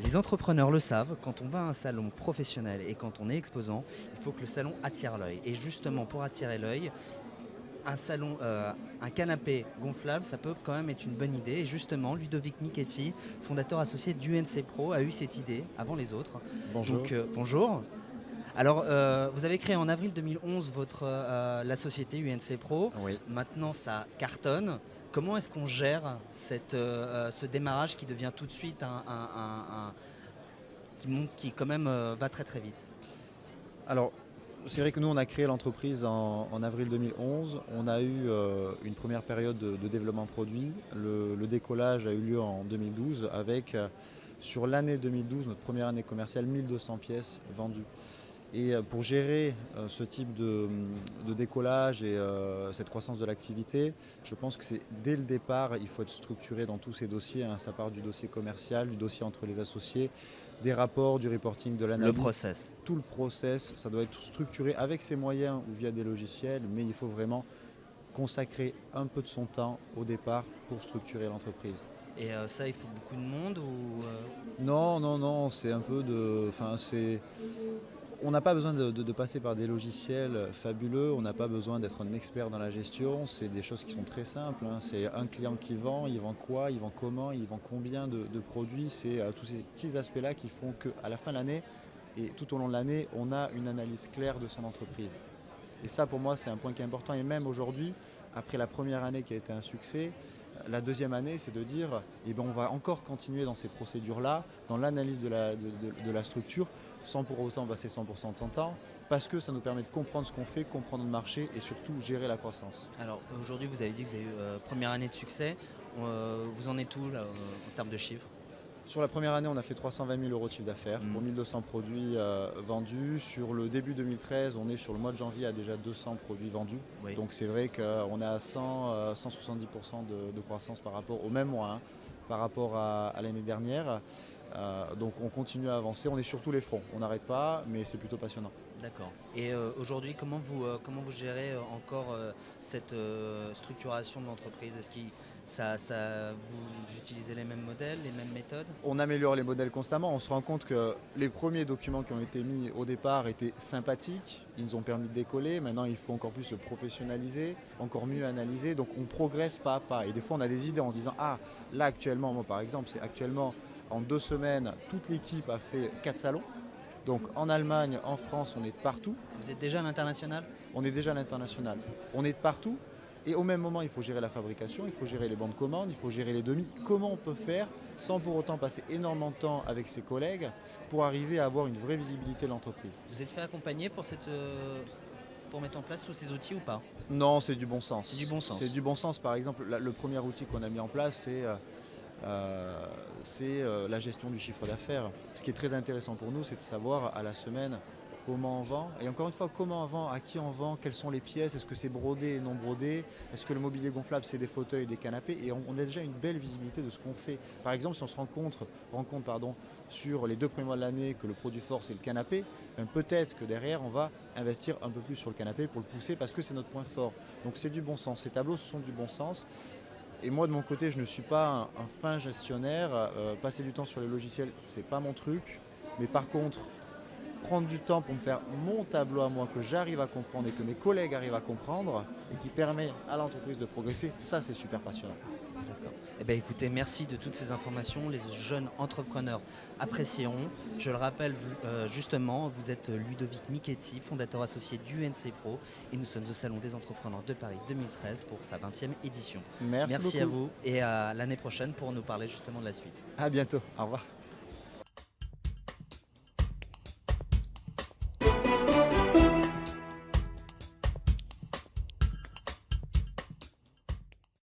Les entrepreneurs le savent, quand on va à un salon professionnel et quand on est exposant, il faut que le salon attire l'œil. Et justement, pour attirer l'œil, un canapé gonflable, ça peut quand même être une bonne idée. Et justement, Ludovic Michetti, fondateur associé d'UNC Pro, a eu cette idée avant les autres. Bonjour. Donc bonjour. Alors, vous avez créé en avril 2011 la société UNC Pro. Oui. Maintenant, ça cartonne. Comment est-ce qu'on gère ce démarrage qui devient tout de suite qui monte, qui quand même va très très vite? Alors, c'est vrai que nous, on a créé l'entreprise en avril 2011. On a eu une première période de développement produit. Le décollage a eu lieu en 2012 avec, sur l'année 2012, notre première année commerciale, 1200 pièces vendues. Et pour gérer ce type de décollage et cette croissance de l'activité, je pense que c'est dès le départ, il faut être structuré dans tous ces dossiers, hein. Ça part du dossier commercial, du dossier entre les associés, des rapports, du reporting, de Le l'analyse. process. Tout le process, ça doit être structuré avec ses moyens ou via des logiciels, mais il faut vraiment consacrer un peu de son temps au départ pour structurer l'entreprise. Et ça, il faut beaucoup de monde ou Non, non, non, c'est un peu de... On n'a pas besoin de passer par des logiciels fabuleux, on n'a pas besoin d'être un expert dans la gestion, c'est des choses qui sont très simples, hein. C'est un client qui vend, il vend quoi, il vend comment, il vend combien de produits, c'est tous ces petits aspects-là qui font qu'à la fin de l'année et tout au long de l'année, on a une analyse claire de son entreprise. Et ça pour moi c'est un point qui est important et même aujourd'hui, après la première année qui a été un succès, la deuxième année, c'est de dire eh ben, on va encore continuer dans ces procédures-là, dans l'analyse de la structure, sans pour autant passer 100% de son temps, parce que ça nous permet de comprendre ce qu'on fait, comprendre le marché et surtout gérer la croissance. Alors aujourd'hui, vous avez dit que vous avez eu première année de succès. Vous en êtes où là, en termes de chiffres? Sur la première année, on a fait 320 000 euros de chiffre d'affaires pour 1200 produits vendus. Sur le début 2013, on est sur le mois de janvier à déjà 200 produits vendus. Oui. Donc c'est vrai qu'on est à 170% de croissance par rapport au même mois, hein, par rapport à l'année dernière. Donc on continue à avancer, on est sur tous les fronts. On n'arrête pas, mais c'est plutôt passionnant. D'accord. Et aujourd'hui, comment vous gérez encore cette structuration de l'entreprise? Est-ce que vous utilisez les mêmes modèles, les mêmes méthodes? On améliore les modèles constamment. On se rend compte que les premiers documents qui ont été mis au départ étaient sympathiques. Ils nous ont permis de décoller. Maintenant, il faut encore plus se professionnaliser, encore mieux analyser. Donc, on progresse pas à pas. Et des fois, on a des idées en se disant ah, là actuellement, moi par exemple, c'est actuellement en 2 semaines, toute l'équipe a fait 4 salons. Donc, en Allemagne, en France, on est de partout. Vous êtes déjà à l'international? On est déjà à l'international. On est de partout. Et au même moment, il faut gérer la fabrication, il faut gérer les bons de commande, il faut gérer les demis. Comment on peut faire sans pour autant passer énormément de temps avec ses collègues pour arriver à avoir une vraie visibilité de l'entreprise? Vous êtes fait accompagner pour mettre en place tous ces outils ou pas? Non, c'est du bon sens. C'est du bon sens. C'est du bon sens. Par exemple, le premier outil qu'on a mis en place, c'est la gestion du chiffre d'affaires. Ce qui est très intéressant pour nous, c'est de savoir à la semaine comment on vend. Et encore une fois, comment on vend, à qui on vend, quelles sont les pièces, est-ce que c'est brodé et non brodé, est-ce que le mobilier gonflable c'est des fauteuils et des canapés. Et on a déjà une belle visibilité de ce qu'on fait. Par exemple, si on se rencontre sur les 2 premiers mois de l'année que le produit fort c'est le canapé, ben peut-être que derrière on va investir un peu plus sur le canapé pour le pousser parce que c'est notre point fort. Donc c'est du bon sens. Ces tableaux, ce sont du bon sens. Et moi de mon côté, je ne suis pas un fin gestionnaire. Passer du temps sur les logiciels, c'est pas mon truc. Mais par contre, prendre du temps pour me faire mon tableau à moi que j'arrive à comprendre et que mes collègues arrivent à comprendre et qui permet à l'entreprise de progresser, ça c'est super passionnant. D'accord. Eh bien, écoutez, merci de toutes ces informations. Les jeunes entrepreneurs apprécieront. Je le rappelle justement, vous êtes Ludovic Michetti, fondateur associé d'UNC Pro et nous sommes au Salon des entrepreneurs de Paris 2013 pour sa 20e édition. Merci Merci beaucoup. à vous et à l'année prochaine pour nous parler justement de la suite. À bientôt. Au revoir.